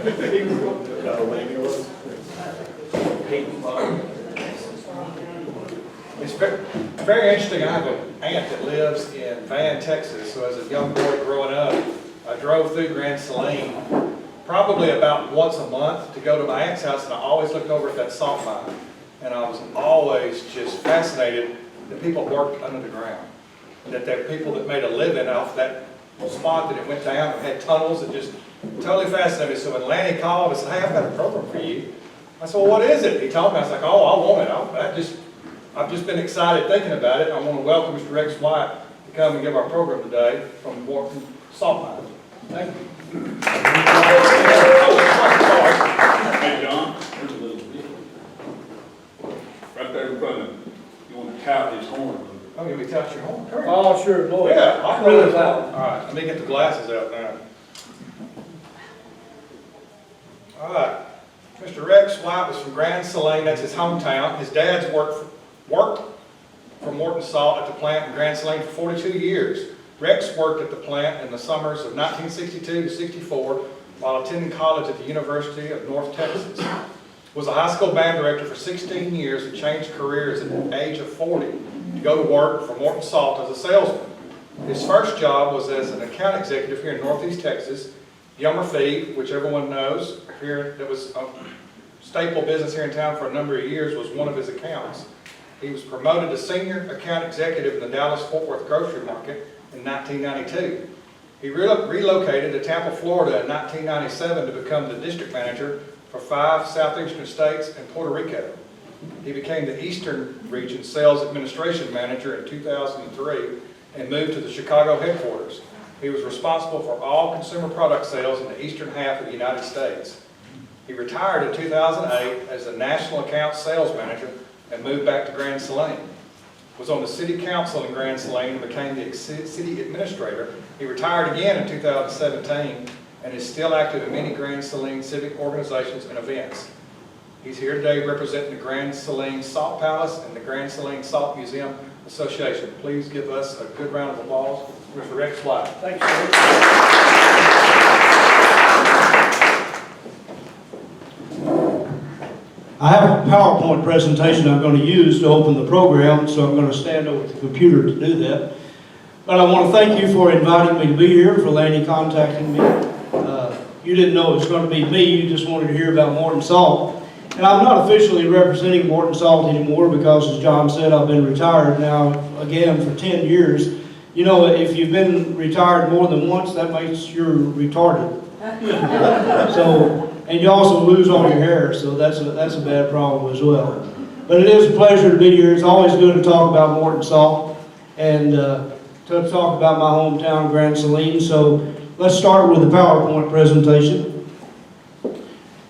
It's very interesting. I have an aunt that lives in Van, Texas. So as a young boy growing up, I drove through Grand Saline probably about once a month to go to my aunt's house, and I always looked over at that salt mine. And I was always just fascinated that people worked under the ground. That there were people that made a living off that spot that it went down and had tunnels that just totally fascinated me. So when Lanny called and said, "Hey, I've got a program for you," I said, "Well, what is it?" He told me. I was like, "Oh, I want it. I've just been excited thinking about it. I want to welcome Mr. Rex White to come and give our program today from Morton Salt Mine." Thank you. Hey, John, right there in front of him. You want to tout his horn? Oh, you want me to touch your horn? Hurry. Oh, sure, boy. Yeah, I'll roll it out. All right, let me get the glasses out now. All right, Mr. Rex White was from Grand Saline. That's his hometown. His dad's worked for Morton Salt at the plant in Grand Saline for 42 years. Rex worked at the plant in the summers of 1962 to 64 while attending college at the University of North Texas. Was a high school band director for 16 years and changed careers at the age of 40 to go to work for Morton Salt as a salesman. His first job was as an account executive here in Northeast Texas. Gilmer Feed, which everyone knows here, that was a staple business here in town for a number of years, was one of his accounts. He was promoted to senior account executive in the Dallas-Fort Worth grocery market in 1992. He relocated to Tampa, Florida in 1997 to become the district manager for 5 southeastern states and Puerto Rico. He became the Eastern Region Sales Administration Manager in 2003 and moved to the Chicago headquarters. He was responsible for all consumer product sales in the eastern half of the United States. He retired in 2008 as the National Account Sales Manager and moved back to Grand Saline. Was on the City Council in Grand Saline and became the City Administrator. He retired again in 2017 and is still active in many Grand Saline civic organizations and events. He's here today representing the Grand Saline Salt Palace and the Grand Saline Salt Museum Association. Please give us a good round of applause for Mr. Rex White. Thank you, sir. I have a PowerPoint presentation I'm going to use to open the program, so I'm going to stand over the computer to do that. But I want to thank you for inviting me to be here, for Lanny contacting me. You didn't know it was going to be me, you just wanted to hear about Morton Salt. And I'm not officially representing Morton Salt anymore because, as John said, I've been retired now again for 10 years. You know, if you've been retired more than once, that makes you retarded. And you also lose all your hair, so that's a bad problem as well. But it is a pleasure to be here. It's always good to talk about Morton Salt and to talk about my hometown, Grand Saline. So let's start with the PowerPoint presentation,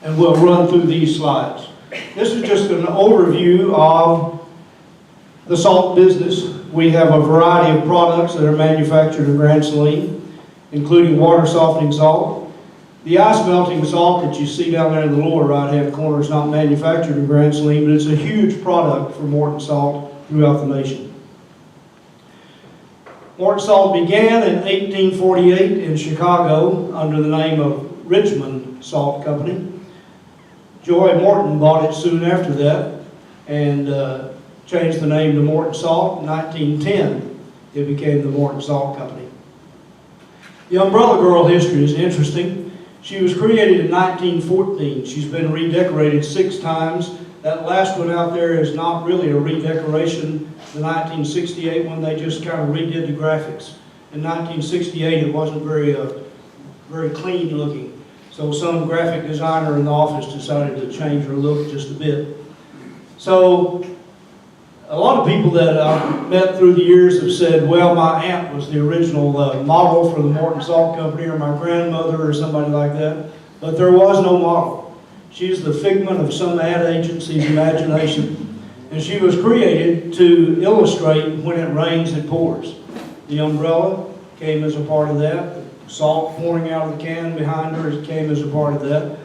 and we'll run through these slides. This is just an overview of the salt business. We have a variety of products that are manufactured in Grand Saline, including water softening salt. The ice melting salt that you see down there in the lower right-hand corner is not manufactured in Grand Saline, but it's a huge product for Morton Salt throughout the nation. Morton Salt began in 1848 in Chicago under the name of Richmond Salt Company. Joy Morton bought it soon after that and changed the name to Morton Salt. In 1910, it became the Morton Salt Company. The Umbrella Girl history is interesting. She was created in 1914. She's been redecorated 6 times. That last one out there is not really a redecoration. The 1968 one, they just kind of redid the graphics. In 1968, it wasn't very clean looking. So some graphic designer in the office decided to change her look just a bit. So a lot of people that I've met through the years have said, well, my aunt was the original model for the Morton Salt Company, or my grandmother, or somebody like that. But there was no model. She's the figment of some ad agency's imagination. And she was created to illustrate when it rains, it pours. The umbrella came as a part of that. The salt pouring out of the can behind her came as a part of that.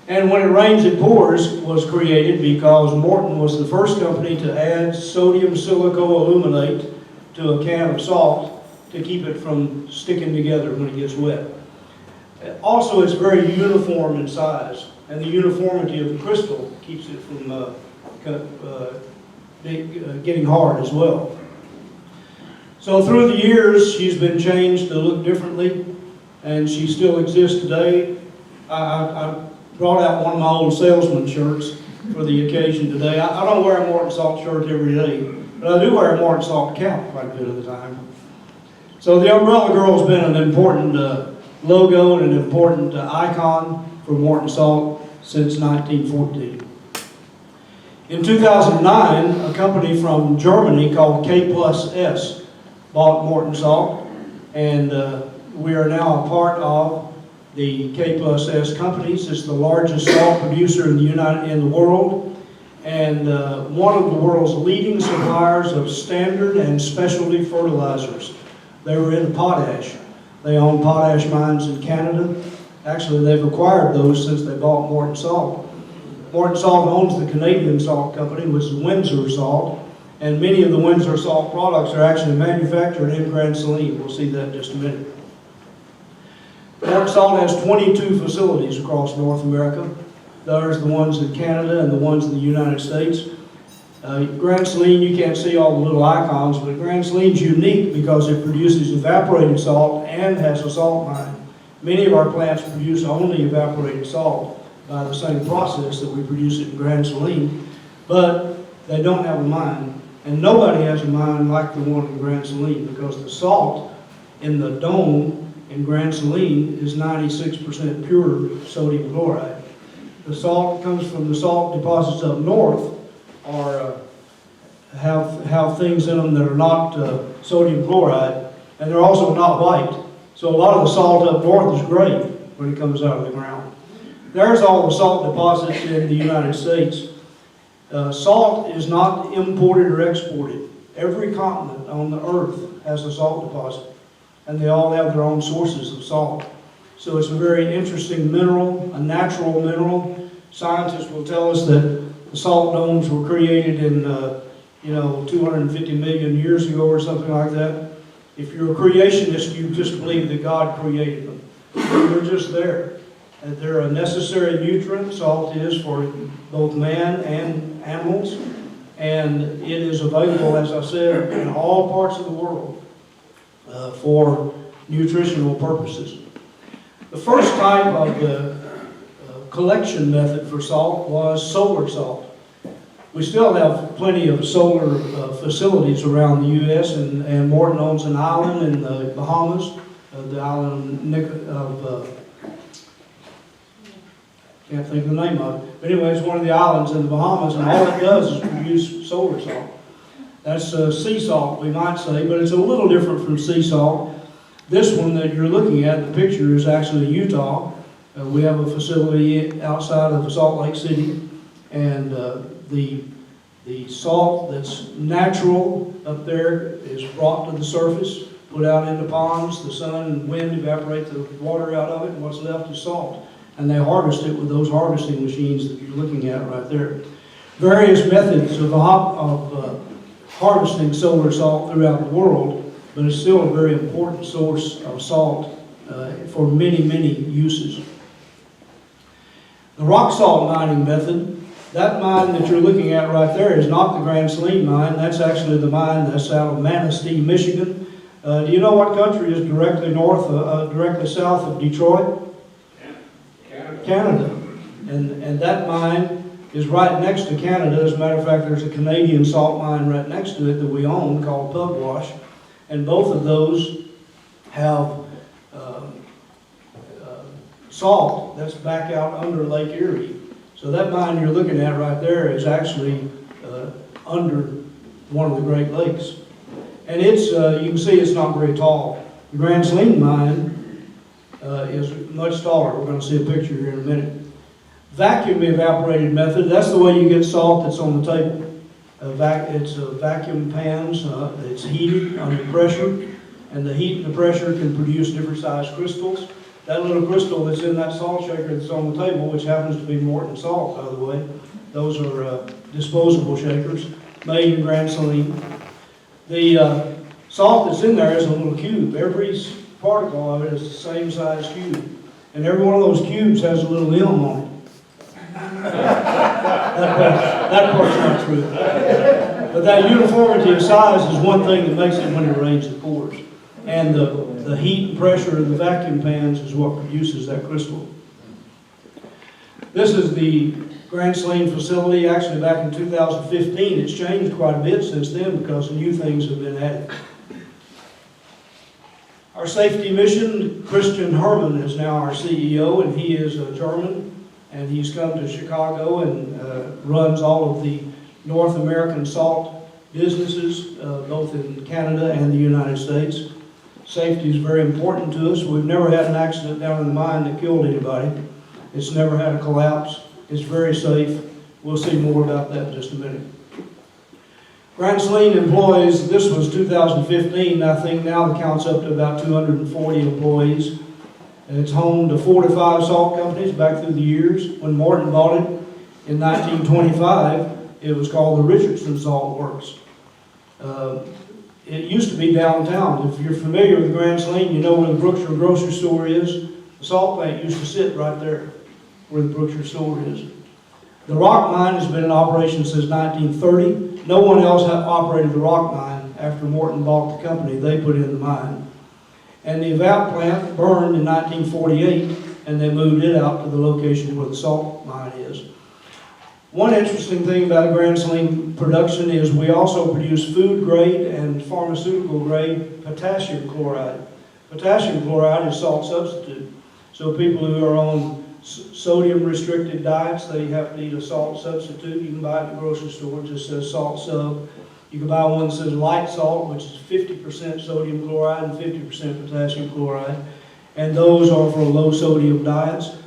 And when it rains, it pours was created because Morton was the first company to add sodium silicoaluminate to a can of salt to keep it from sticking together when it gets wet. Also, it's very uniform in size, and the uniformity of the crystal keeps it from getting hard as well. So through the years, she's been changed to look differently, and she still exists today. I brought out one of my old salesman shirts for the occasion today. I don't wear a Morton Salt shirt every day, but I do wear a Morton Salt cap quite a bit of the time. So the Umbrella Girl has been an important logo and an important icon for Morton Salt since 1914. In 2009, a company from Germany called K+S bought Morton Salt, and we are now a part of the K+S companies. It's the largest salt producer in the world, and one of the world's leading suppliers of standard and specialty fertilizers. They were into potash. They own potash mines in Canada. Actually, they've acquired those since they bought Morton Salt. Morton Salt owns the Canadian salt company, which is Windsor Salt, and many of the Windsor Salt products are actually manufactured in Grand Saline. We'll see that in just a minute. Morton Salt has 22 facilities across North America. There's the ones in Canada and the ones in the United States. Grand Saline, you can't see all the little icons, but Grand Saline's unique because it produces evaporated salt and has a salt mine. Many of our plants produce only evaporated salt by the same process that we produce it in Grand Saline, but they don't have a mine, and nobody has a mine like the one in Grand Saline because the salt in the dome in Grand Saline is 96% pure sodium chloride. The salt comes from the salt deposits up north are have things in them that are not sodium chloride, and they're also not white. So a lot of the salt up north is gray when it comes out of the ground. There's all the salt deposits in the United States. Salt is not imported or exported. Every continent on the earth has a salt deposit, and they all have their own sources of salt. So it's a very interesting mineral, a natural mineral. Scientists will tell us that the salt domes were created in, 250 million years ago or something like that. If you're a creationist, you just believe that God created them. They're just there. And they're a necessary nutrient, salt is, for both man and animals. And it is available, as I said, in all parts of the world for nutritional purposes. The first type of the collection method for salt was solar salt. We still have plenty of solar facilities around the U.S., and Morton owns an island in the Bahamas, the island of, can't think of the name of it. But anyway, it's one of the islands in the Bahamas, and all it does is produce solar salt. That's sea salt, we might say, but it's a little different from sea salt. This one that you're looking at, the picture, is actually Utah. We have a facility outside of Salt Lake City, and the salt that's natural up there is brought to the surface, put out into ponds. The sun and wind evaporate the water out of it, and what's left is salt. And they harvest it with those harvesting machines that you're looking at right there. Various methods of harvesting solar salt throughout the world, but it's still a very important source of salt for many, many uses. The rock salt mining method, that mine that you're looking at right there is not the Grand Saline mine. That's actually the mine that's out of Manistee, Michigan. Do you know what country is directly south of Detroit? Canada. And that mine is right next to Canada. As a matter of fact, there's a Canadian salt mine right next to it that we own called Pugwash. And both of those have salt that's back out under Lake Erie. So that mine you're looking at right there is actually under one of the Great Lakes. And it's, you can see it's not very tall. The Grand Saline mine is much taller. We're going to see a picture here in a minute. Vacuum evaporated method, that's the way you get salt that's on the table. It's vacuum pans, it's heated under pressure, and the heat and the pressure can produce different sized crystals. That little crystal that's in that salt shaker that's on the table, which happens to be Morton salt, by the way, those are disposable shakers made in Grand Saline. The salt that's in there is a little cube. Every particle of it is the same size cube. And every one of those cubes has a little M on it. That part's not true. But that uniformity of size is one thing that makes it when it rains, it pours. And the heat and pressure of the vacuum pans is what produces that crystal. This is the Grand Saline facility. Actually, back in 2015, it's changed quite a bit since then because new things have been added. Our safety mission, Christian Herman is now our CEO, and he is a German, and he's come to Chicago and runs all of the North American salt businesses, both in Canada and the United States. Safety is very important to us. We've never had an accident down in the mine that killed anybody. It's never had a collapse. It's very safe. We'll see more about that in just a minute. Grand Saline employs, this was 2015, I think now the count's up to about 240 employees. And it's home to 4 to 5 salt companies back through the years. When Morton bought it in 1925, it was called the Richardson Salt Works. It used to be downtown. If you're familiar with Grand Saline, you know where the Brookshire grocery store is. The salt plant used to sit right there where the Brookshire store is. The rock mine has been in operation since 1930. No one else operated the rock mine after Morton bought the company. They put in the mine. And the evap plant burned in 1948, and they moved it out to the location where the salt mine is. One interesting thing about Grand Saline production is we also produce food grade and pharmaceutical grade potassium chloride. Potassium chloride is salt substitute. So people who are on sodium restricted diets, they have to eat a salt substitute. You can buy it at the grocery store, it just says salt sub. You can buy one that says light salt, which is 50% sodium chloride and 50% potassium chloride. And those are for low sodium diets.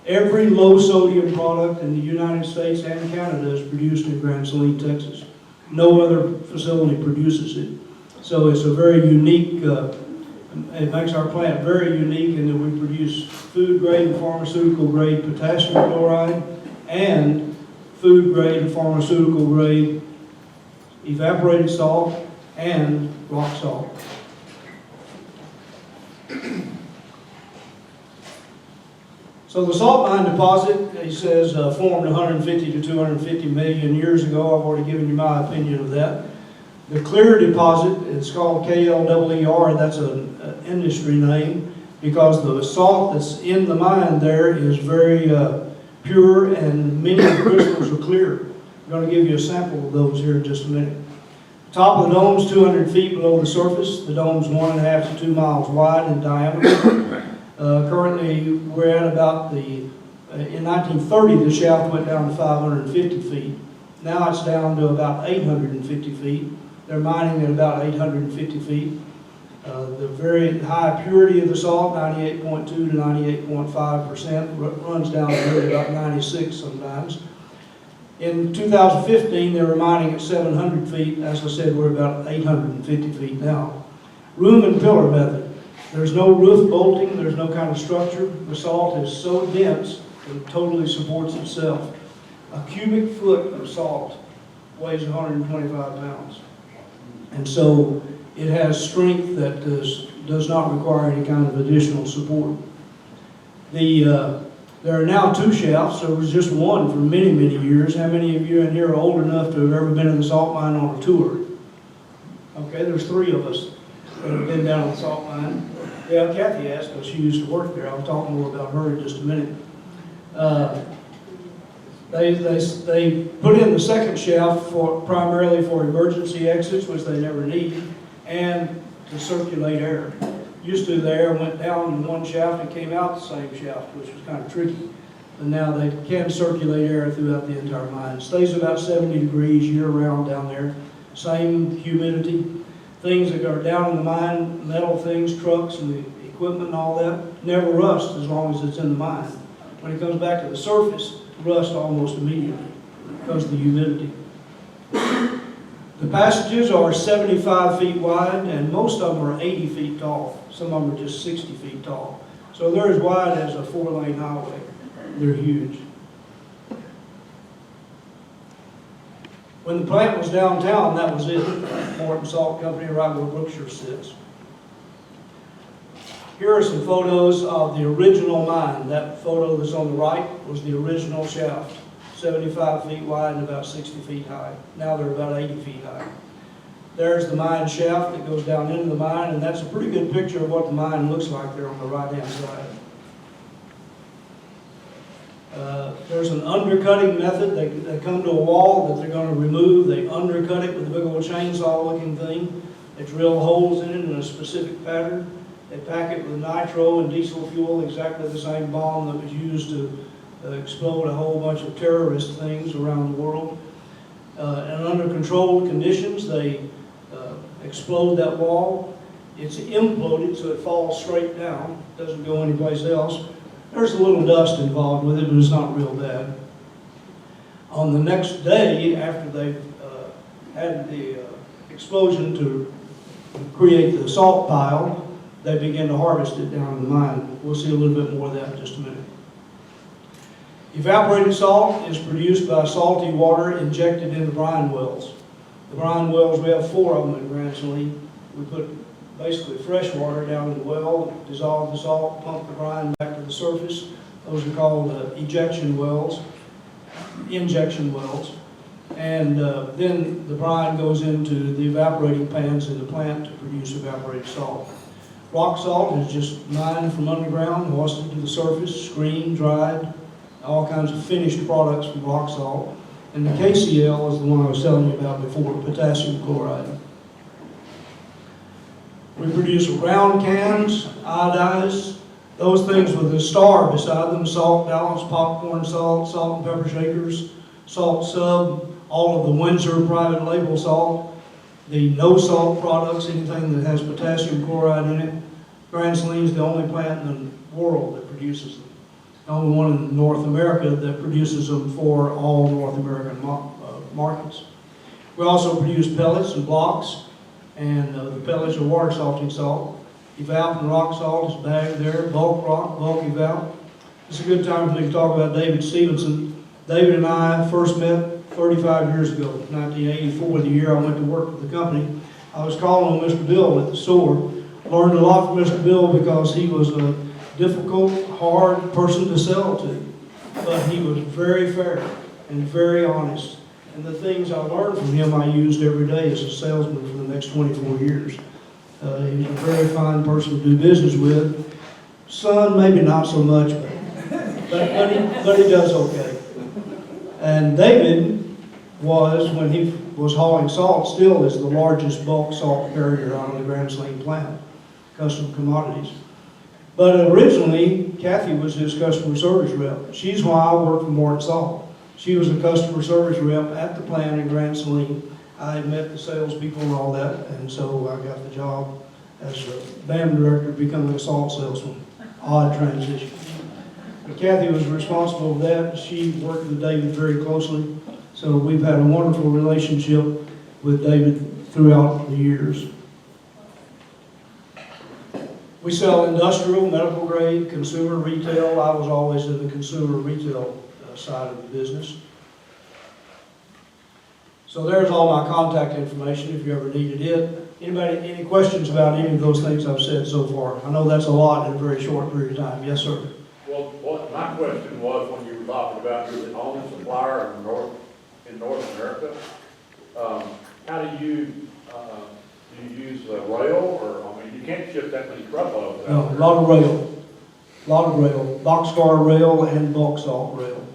Every low sodium product in the United States and Canada is produced in Grand Saline, Texas. No other facility produces it. So it's a very unique, it makes our plant very unique in that we produce food grade and pharmaceutical grade potassium chloride and food grade and pharmaceutical grade evaporated salt and rock salt. So the salt mine deposit, he says, formed 150 to 250 million years ago. I've already given you my opinion of that. The clear deposit, it's called KLER, that's an industry name, because the salt that's in the mine there is very pure and many of the crystals are clear. I'm going to give you a sample of those here in just a minute. The top of the dome is 200 feet below the surface. The dome's 1.5 to 2 miles wide in diameter. Currently, we're at about in 1930, the shaft went down to 550 feet. Now it's down to about 850 feet. They're mining at about 850 feet. The very high purity of the salt, 98.2 to 98.5%, runs down to really about 96 sometimes. In 2015, they were mining at 700 feet. As I said, we're about 850 feet now. Room and pillar method. There's no roof bolting, there's no kind of structure. The salt is so dense that it totally supports itself. A cubic foot of salt weighs 125 pounds. And so it has strength that does not require any kind of additional support. There are now 2 shafts. There was just one for many, many years. How many of you in here are old enough to have ever been in the salt mine on a tour? Okay, there's 3 of us that have been down at the salt mine. Yeah, Kathy asked us. She used to work there. I'll talk more about her in just a minute. They put in the second shaft primarily for emergency exits, which they never need, and to circulate air. Used to the air went down in one shaft and came out the same shaft, which was kind of tricky. But now they can circulate air throughout the entire mine. It stays about 70 degrees year-round down there. Same humidity. Things that are down in the mine, metal things, trucks and the equipment and all that, never rust as long as it's in the mine. When it comes back to the surface, rust almost immediately because of the humidity. The passages are 75 feet wide, and most of them are 80 feet tall. Some of them are just 60 feet tall. So they're as wide as a 4-lane highway. They're huge. When the plant was downtown, that was it. Morton Salt Company, right where Brookshire sits. Here are some photos of the original mine. That photo that's on the right was the original shaft, 75 feet wide and about 60 feet high. Now they're about 80 feet high. There's the mine shaft that goes down into the mine, and that's a pretty good picture of what the mine looks like there on the right-hand side. There's an undercutting method. They come to a wall that they're going to remove. They undercut it with a big old chainsaw-looking thing. They drill holes in it in a specific pattern. They pack it with nitro and diesel fuel, exactly the same bomb that was used to explode a whole bunch of terrorist things around the world. And under controlled conditions, they explode that wall. It's imploded, so it falls straight down, doesn't go anyplace else. There's a little dust involved with it, but it's not real bad. On the next day, after they've had the explosion to create the salt pile, they begin to harvest it down in the mine. We'll see a little bit more of that in just a minute. Evaporated salt is produced by salty water injected into brine wells. The brine wells, we have 4 of them in Grand Saline. We put basically fresh water down in the well, dissolve the salt, pump the brine back to the surface. Those are called injection wells. And then the brine goes into the evaporating pans in the plant to produce evaporated salt. Rock salt is just mined from underground, washed to the surface, screened, dried, all kinds of finished products from rock salt. And the KCl is the one I was telling you about before, potassium chloride. We produce round cans, iodized, those things with a star beside them, salt balance, popcorn salt, salt and pepper shakers, salt sub, all of the Windsor private label salt, the no salt products, anything that has potassium chloride in it. Grand Saline is the only plant in the world that produces them. The only one in North America that produces them for all North American markets. We also produce pellets and blocks, and the pellets are water salting salt. Evap and rock salt is bagged there, bulk rock, bulk evap. It's a good time for me to talk about David Stevenson. David and I first met 35 years ago, 1984, the year I went to work for the company. I was calling on Mr. Bill at the store. Learned a lot from Mr. Bill because he was a difficult, hard person to sell to. But he was very fair and very honest. And the things I learned from him I used every day as a salesman for the next 24 years. He was a very fine person to do business with. Son, maybe not so much, but he does okay. And David was, when he was hauling salt, still is the largest bulk salt carrier out of the Grand Saline plant, custom commodities. But originally, Kathy was his customer service rep. She's why I worked for Morton Salt. She was a customer service rep at the plant in Grand Saline. I had met the salespeople and all that, and so I got the job as a BAM director, becoming a salt salesman. Odd transition. But Kathy was responsible for that. She worked with David very closely. So we've had a wonderful relationship with David throughout the years. We sell industrial, medical grade, consumer retail. I was always in the consumer retail side of the business. So there's all my contact information if you ever needed it. Anybody, any questions about any of those things I've said so far? I know that's a lot in a very short period of time. Yes, sir. Well, what my question was when you were talking about you're the only supplier in North America, how do you use rail, or, I mean, you can't ship that many truckloads? No, a lot of rail, boxcar rail and bulk salt rail.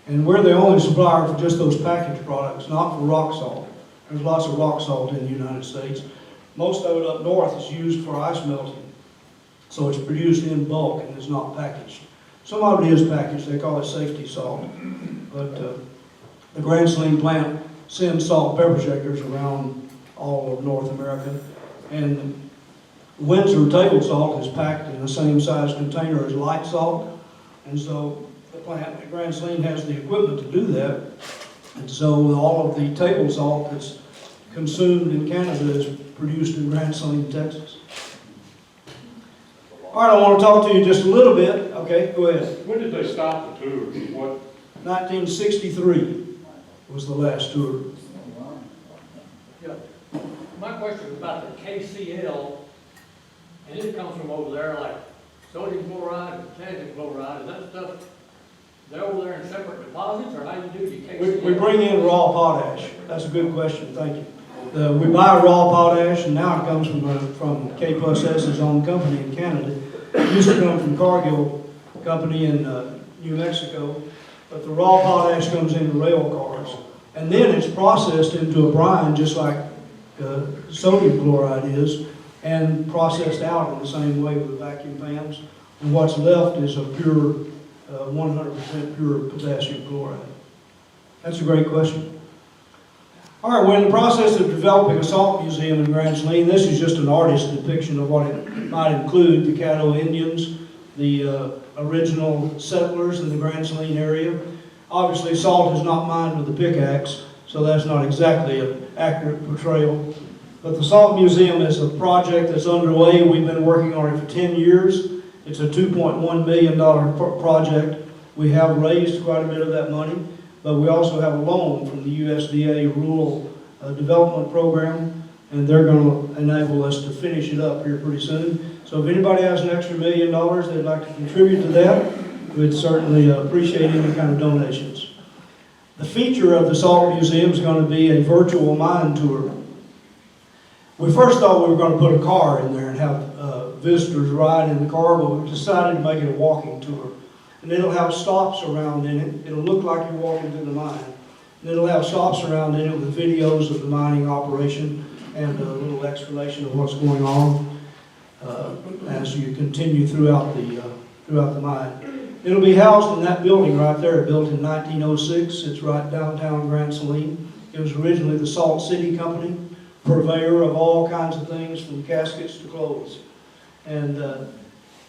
And we're the only supplier for just those packaged products, not for rock salt. There's lots of rock salt in the United States. Most of it up north is used for ice melting. So it's produced in bulk and is not packaged. Some of it is packaged, they call it safety salt. But the Grand Saline plant sends salt pepper shakers around all of North America. And Windsor table salt is packed in the same size container as light salt. And so the plant at Grand Saline has the equipment to do that. And so all of the table salt that's consumed in Canada is produced in Grand Saline, Texas. All right, I want to talk to you just a little bit. Okay, go ahead. When did they stop the tour? What? 1963 was the last tour. Yeah. My question is about the KCL. And it comes from over there, like sodium chloride, potassium chloride, is that stuff, they're over there in separate deposits, or how do you take? We bring in raw potash. That's a good question, thank you. We buy raw potash, and now it comes from K+S's own company in Canada. It used to come from Cargill Company in New Mexico, but the raw potash comes in rail cars. And then it's processed into a brine, just like sodium chloride is, and processed out in the same way with vacuum fans. And what's left is a pure, 100% pure potassium chloride. That's a great question. All right, we're in the process of developing a salt museum in Grand Saline. This is just an artist's depiction of what it might include: the Caddo Indians, the original settlers in the Grand Saline area. Obviously, salt is not mined with a pickaxe, so that's not exactly an accurate portrayal. But the Salt Museum is a project that's underway. We've been working on it for 10 years. It's a $2.1 million project. We have raised quite a bit of that money, but we also have a loan from the USDA Rural Development Program, and they're going to enable us to finish it up here pretty soon. So if anybody has an extra $1 million they'd like to contribute to that, we'd certainly appreciate any kind of donations. The feature of the Salt Museum is going to be a virtual mine tour. We first thought we were going to put a car in there and have visitors ride in the car, but we decided to make it a walking tour. And it'll have stops around in it. It'll look like you're walking through the mine. And it'll have stops around in it with videos of the mining operation and a little explanation of what's going on as you continue throughout the mine. It'll be housed in that building right there, built in 1906. It's right downtown Grand Saline. It was originally the Salt City Company, purveyor of all kinds of things from caskets to clothes. And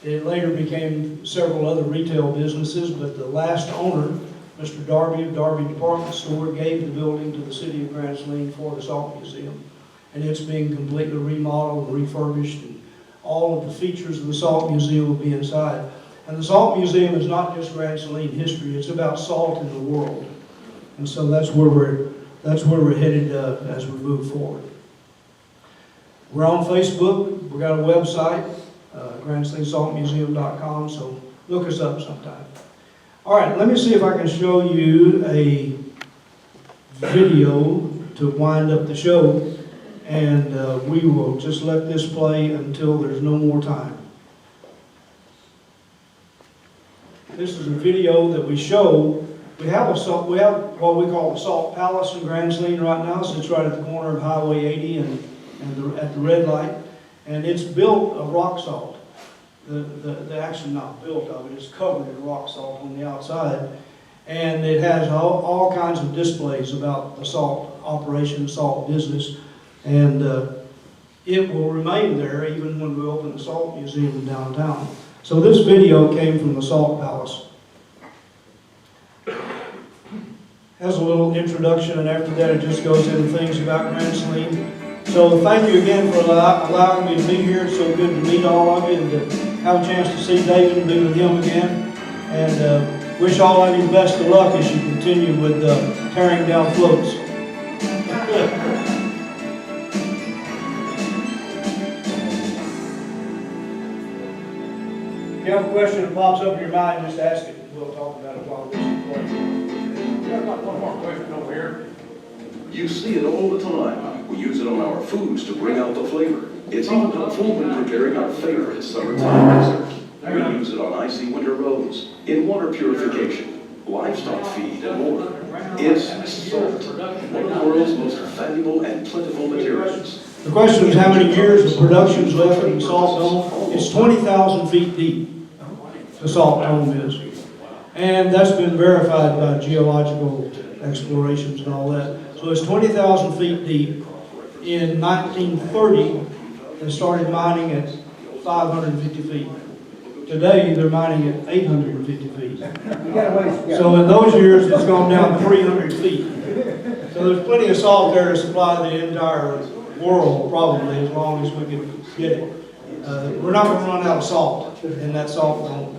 it later became several other retail businesses, but the last owner, Mr. Darby of Darby Department Store, gave the building to the city of Grand Saline for the Salt Museum. And it's being completely remodeled and refurbished, and all of the features of the Salt Museum will be inside. And the Salt Museum is not just Grand Saline history, it's about salt in the world. And so that's where we're headed as we move forward. We're on Facebook, we've got a website, GrandSalineSaltMuseum.com, so look us up sometime. All right, let me see if I can show you a video to wind up the show, and we will just let this play until there's no more time. This is a video that we show. We have what we call the Salt Palace in Grand Saline right now. So it's right at the corner of Highway 80 and at the red light, and it's built of rock salt. The actually not built of it, it's covered in rock salt on the outside, and it has all kinds of displays about the salt operation, salt business, and it will remain there even when we open the Salt Museum downtown. So this video came from the Salt Palace. Has a little introduction, and after that it just goes into things about Grand Saline. So thank you again for allowing me to be here. It's so good to meet all of you and to have a chance to see David and be with him again. And wish all of you the best of luck as you continue with tearing down floats. If you have a question that pops up in your mind, just ask it, and we'll talk about it while this is playing. I've got one more question over here. You see it all the time. We use it on our foods to bring out the flavor. It's even helpful when preparing our favorite summertime dessert. We use it on icy winter roads, in water purification, livestock feed, and more. It's salt, one of the world's most valuable and plentiful materials. The question is how many years of production is left in the salt dome. It's 20,000 feet deep, the salt dome is. And that's been verified by geological explorations and all that. So it's 20,000 feet deep. In 1930, they started mining at 550 feet. Today, they're mining at 850 feet. So in those years, it's gone down 300 feet. So there's plenty of salt there to supply the entire world, probably, as long as we can get it. We're not going to run out of salt in that salt dome.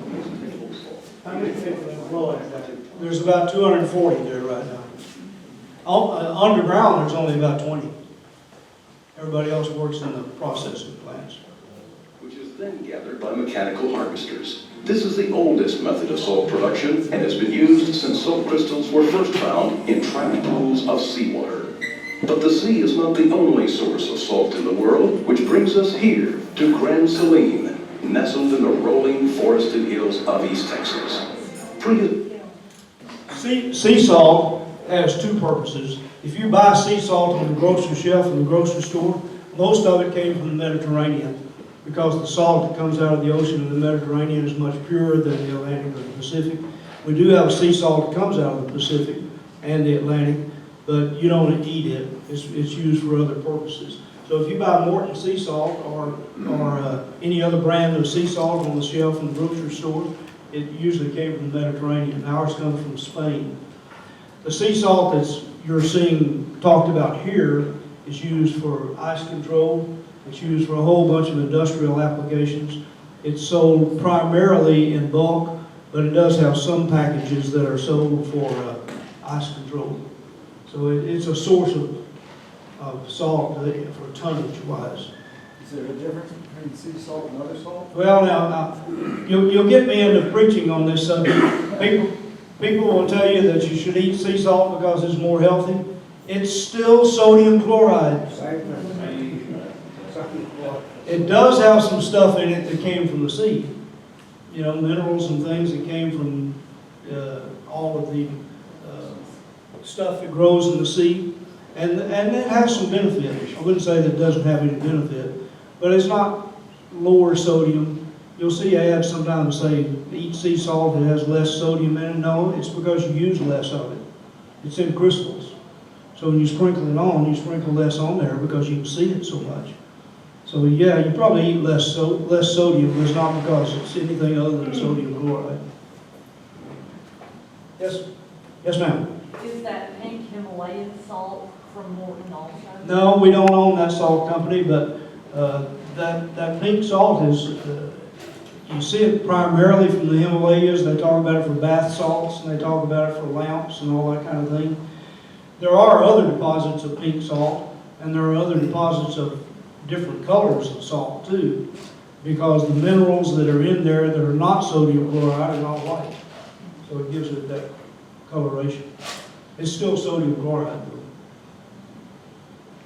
There's about 240 there right now. Underground, there's only about 20. Everybody else works in the processing plants. which is then gathered by mechanical harvesters. This is the oldest method of salt production and has been used since salt crystals were first found in trapped pools of seawater. But the sea is not the only source of salt in the world, which brings us here to Grand Saline, nestled in the rolling forested hills of East Texas. Sea salt has two purposes. If you buy sea salt on the grocery shelf in the grocery store, most of it came from the Mediterranean, because the salt that comes out of the ocean in the Mediterranean is much purer than the Atlantic or the Pacific. We do have sea salt that comes out of the Pacific and the Atlantic, but you don't eat it. It's used for other purposes. So if you buy Morton sea salt or any other brand of sea salt on the shelf in the grocery store, it usually came from the Mediterranean. Ours comes from Spain. The sea salt that you're seeing talked about here is used for ice control. It's used for a whole bunch of industrial applications. It's sold primarily in bulk, but it does have some packages that are sold for ice control. So it's a source of salt for tonnage-wise. Is there a difference between sea salt and other salt? Well, now you'll get me into preaching on this subject. People will tell you that you should eat sea salt because it's more healthy. It's still sodium chloride. It does have some stuff in it that came from the sea. You know, minerals and things that came from all of the stuff that grows in the sea. And it has some benefit. I wouldn't say that it doesn't have any benefit, but it's not lower sodium. You'll see ads sometimes say, eat sea salt, it has less sodium in it. No, it's because you use less of it. It's in crystals. So when you sprinkle it on, you sprinkle less on there because you can see it so much. So yeah, you probably eat less sodium, but it's not because it's anything other than sodium chloride. Yes, ma'am. Is that pink Himalayan salt from Morton also? No, we don't own that salt company, but that pink salt is, you see it primarily from the Himalayas. They talk about it for bath salts, and they talk about it for lamps and all that kind of thing. There are other deposits of pink salt, and there are other deposits of different colors of salt too, because the minerals that are in there that are not sodium chloride are not white. So it gives it that coloration. It's still sodium chloride though.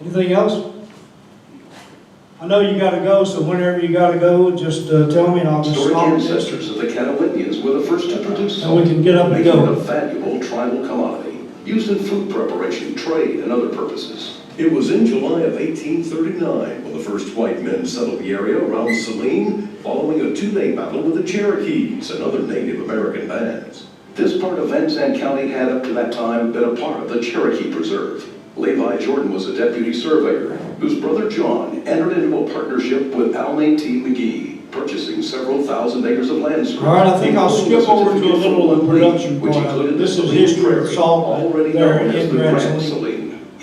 Anything else? I know you gotta go, so whenever you gotta go, just tell me and I'll just Historic stop. ancestors of the Caddo Indians were the first to produce And we salt, can get up and making it a go. valuable tribal commodity, used in food preparation, trade, and other purposes. It was in July of 1839 when the first white men settled the area around Saline, following a 2-day battle with the Cherokees and other Native American bands. This part of Van Zandt County had up to that time been a part of the Cherokee Preserve. Levi Jordan was a deputy surveyor, whose brother John entered into a partnership with Alnay T. McGee, purchasing several thousand acres of land. All right, I think I'll skip over to a little of the production part of it. This is history of salt there in Grand Saline.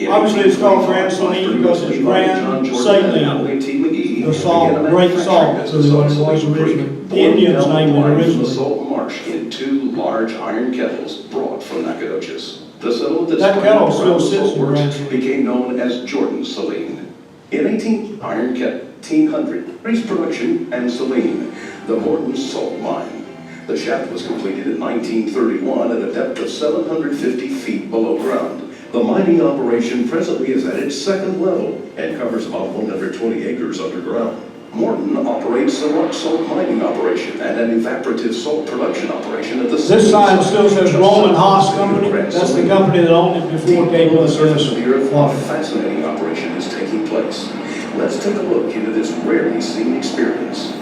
Obviously, it's called Grand Saline because it's Grand Saline, the salt, great salt, really what it was originally. The Indians named it originally. The salt marsh in 2 large iron kettles brought from Nacogdoches. The settlement That kettle still around the sits salt in works Grand Saline. became known as Jordan Saline. In 1800, increased production and Saline, the Morton Salt Mine. The shaft was completed in 1931 at a depth of 750 feet below ground. The mining operation presently is at its 2nd level and covers about 120 acres underground. Morton operates a rock salt mining operation and an evaporative salt production operation at the This sign still says Roman Haas Company. That's the company that owned it before on cable the surface of the earth, a water. fascinating operation is taking place. Let's take a look into this rarely seen experience.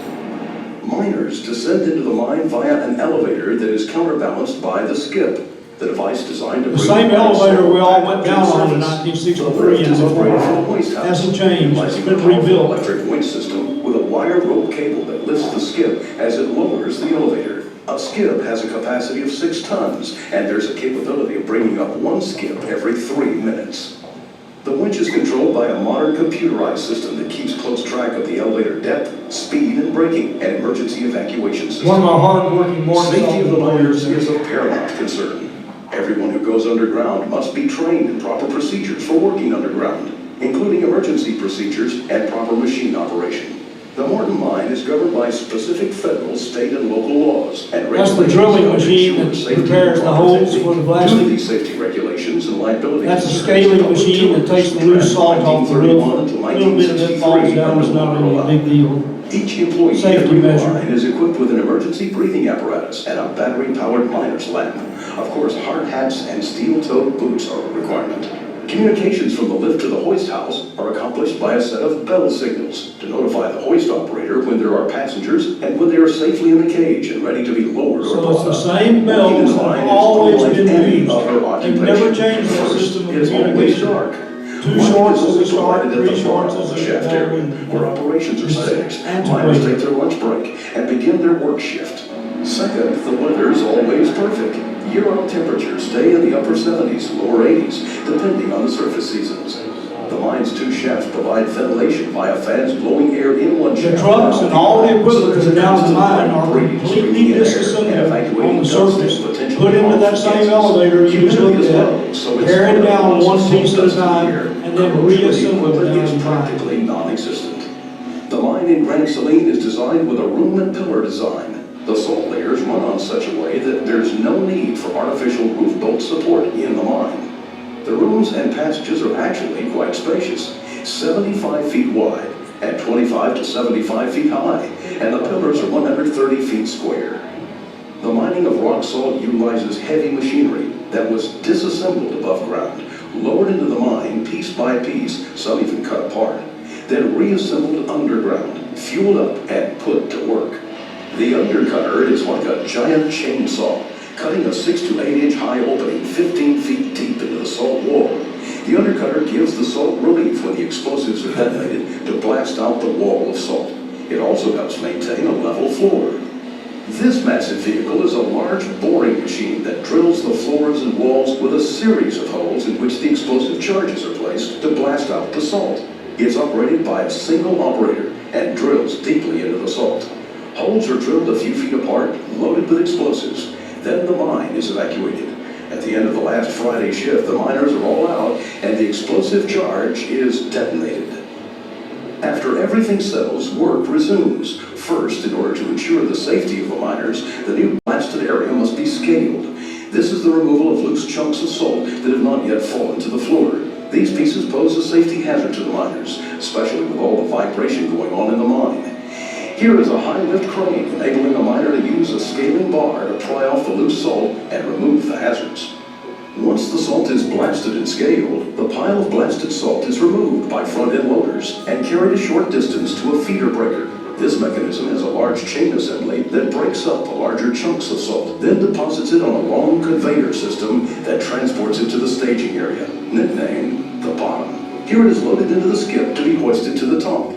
Miners descend into the mine via an elevator that is counterbalanced by the skip, the device designed to The bring same the elevator we all salt went back down to the on in surface. 1963 and The lift is operated from the waste before. house, Hasn't changed. It's utilizing been a powerful rebuilt. electric winch system with a wire rope cable that lifts the skip as it lowers the elevator. A skip has a capacity of 6 tons, and there's a capability of bringing up 1 skip every 3 minutes. The winch is controlled by a modern computerized system that keeps close track of the elevator depth, speed, and braking, and emergency evacuation system. One of our hard-working Morton Safety of the miners employees. is of paramount concern. Everyone who goes underground must be trained in proper procedures for working underground, including emergency procedures and proper machine operation. The Morton mine is governed by specific federal, state, and local laws and That's the regulations. drilling that machine ensure that safety prepares the and holes quality. for the Two blasting. of these safety regulations and liability That's a concerns scaling cover machine that takes the loose salt off the roof. A little bit of it falls down, it's not really a big deal. Each employee Safety at the measure. mine is equipped with an emergency breathing apparatus and a battery-powered miner's lamp. Of course, hard hats and steel-toed boots are a requirement. Communications from the lift to the hoist house are accomplished by a set of bell signals to notify the hoist operator when there are passengers and when they are safely in the cage and ready to be lowered or So brought it's the up. same bells that have always been used. They've never changed that First, system of it is always communication. dark. 2 shorts is a start, Provided at 3 the shorts bottom is of a the shaft area, where operations are It's staged. antiquated. Miners take their lunch break and begin their work shift. Second, the weather's always perfect. Year-round temperatures stay in the upper 70s, lower 80s, depending on the surface seasons. The mine's 2 shafts provide ventilation via fans blowing air in one shaft. The trucks and all the equipment that are down the mine are completely disassembled on the surface, put into that same elevator you just looked at, carried down one piece at a time, and then reassembled down is the mine. practically non-existent. The mine in Grand Saline is designed with a room and pillar design. The salt layers run on such a way that there's no need for artificial roof bolt support in the mine. The rooms and passages are actually quite spacious, 75 feet wide and 25 to 75 feet high, and the pillars are 130 feet square. The mining of rock salt utilizes heavy machinery that was disassembled above ground, lowered into the mine piece by piece, some even cut apart, then reassembled underground, fueled up, and put to work. The undercutter is like a giant chainsaw, cutting a 6 to 8 inch high opening 15 feet deep into the salt wall. The undercutter gives the salt relief when the explosives are detonated to blast out the wall of salt. It also helps maintain a level floor. This massive vehicle is a large boring machine that drills the floors and walls with a series of holes in which the explosive charges are placed to blast out the salt. It's operated by a single operator and drills deeply into the salt. Holes are drilled a few feet apart, loaded with explosives. Then the mine is evacuated. At the end of the last Friday shift, the miners are all out and the explosive charge is detonated. After everything settles, work resumes. First, in order to ensure the safety of the miners, the new blasted area must be scaled. This is the removal of loose chunks of salt that have not yet fallen to the floor. These pieces pose a safety hazard to the miners, especially with all the vibration going on in the mine. Here is a high-lift crane enabling a miner to use a scaling bar to pry off the loose salt and remove the hazards. Once the salt is blasted and scaled, the pile of blasted salt is removed by front-end loaders and carried a short distance to a feeder breaker. This mechanism has a large chain assembly that breaks up the larger chunks of salt, then deposits it on a long conveyor system that transports it to the staging area, nicknamed the bottom. Here it is loaded into the skip to be hoisted to the top.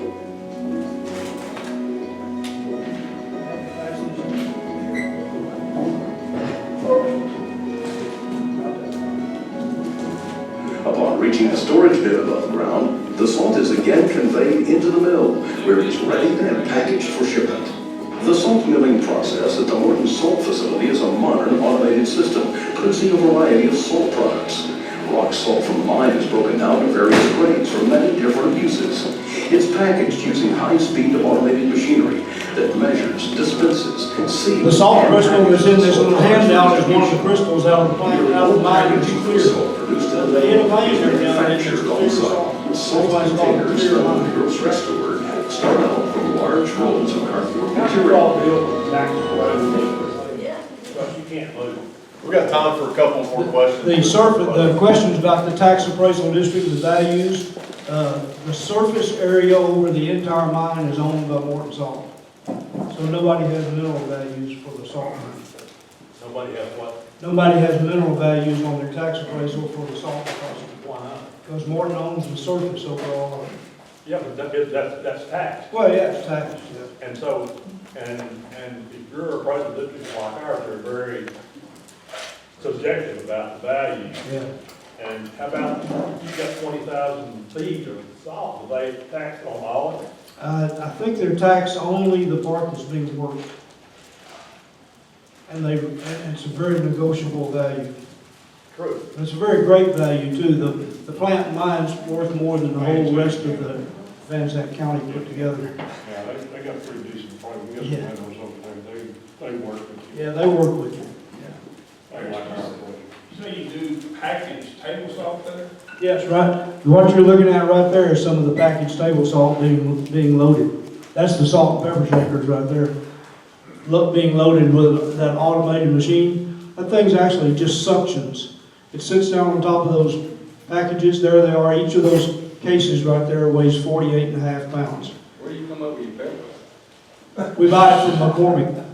Upon reaching the storage bin above ground, the salt is again conveyed into the mill, where it is ready and packaged for shipment. The salt milling process at the Morton Salt Facility is a modern automated system, producing a variety of salt products. Rock salt from the mine is broken down to various grades for many different uses. It's packaged using high-speed automated machinery that measures, dispenses, seals. The salt crystal that's in this little handout is one of the crystals out of the plant, out of the mine, which is clear. Salt produced in the They hit a vein there down there, it's manufactured clear on salt. site. That's Salt why it's called containers clear from lime. the grocery store start out from large rolls of cardboard How's your material. all deal with tax because you can't lose. We got time for a couple more questions. The questions about the tax appraisal district, the values, the surface area over the entire mine is owned by Morton Salt. So nobody has mineral values for the salt mine. Nobody has what? Nobody has mineral values on their tax appraisal for the salt deposit. Why not? Because Morton owns the surface overall. Yeah, but that's taxed. Well, yeah, it's taxed, yeah. And so, and if you're a appraisal district like ours, they're very subjective about the value. Yeah. And how about, you've got 20,000 feet of salt, do they tax on all of it? I think they're taxed only the part that's being worked. And it's a very negotiable value. True. It's a very great value too. The plant mine's worth more than the whole rest of the Van Zandt County put together. Yeah, they got pretty decent product, we got some Yeah. windows over there, they work with you. Yeah, they work with you. They like our product. So you do packaged table salt there? Yes, right. What you're looking at right there is some of the packaged table salt being loaded. That's the salt and pepper shakers right there. Being loaded with that automated machine. That thing's actually just suctions. It sits down on top of those packages. There they are. Each of those cases right there weighs 48.5 pounds. Where do you come up with your pepper? We buy it from McCormick.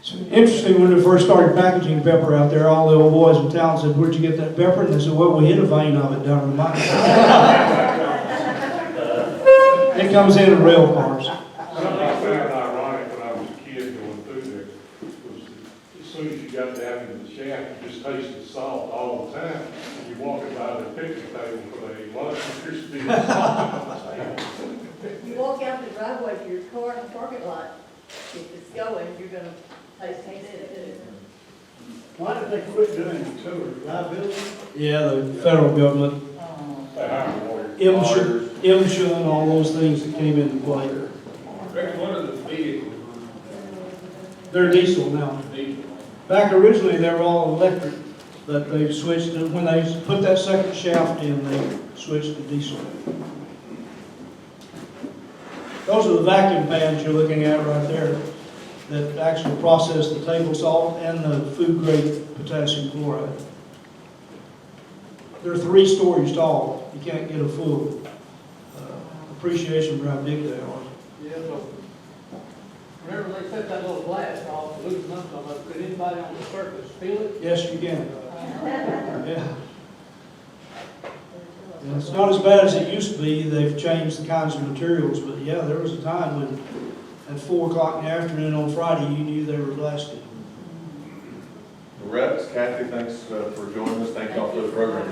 It's interesting, when we first started packaging pepper out there, all the old boys in town said, "Where'd you get that pepper?" And they said, "Well, we hit a vein of it down in the mine." It comes in rail cars. Something I found ironic when I was a kid going through there was as soon as you got down into the shaft, you just tasted salt all the time. And you walking by the picnic table for the lunch, and you're still salt on the table. You walk out the driveway to your car in the parking lot, if it's going, you're gonna taste it too. Why did they quit doing it too? Liability? Yeah, the federal government, They hire lawyers. MSHA and all those things that came into play. Rick, what are the vehicles? They're diesel now. Back originally, they were all electric, but they've switched, when they put that second shaft in, they switched to diesel. Those are the vacuum pans you're looking at right there that actually process the table salt and the food grade potassium chloride. They're 3 stories tall. You can't get a full appreciation for how big they are. Yeah, so, whenever they set that little glass off, loosen up so much, could anybody on the surface feel it? Yes, you can. Yeah. Yeah, it's not as bad as it used to be. They've changed the kinds of materials, but yeah, there was a time when at 4 o'clock in the afternoon on Friday, you knew they were blasted. Rex, Kathy, thanks for joining us. Thank y'all for the program.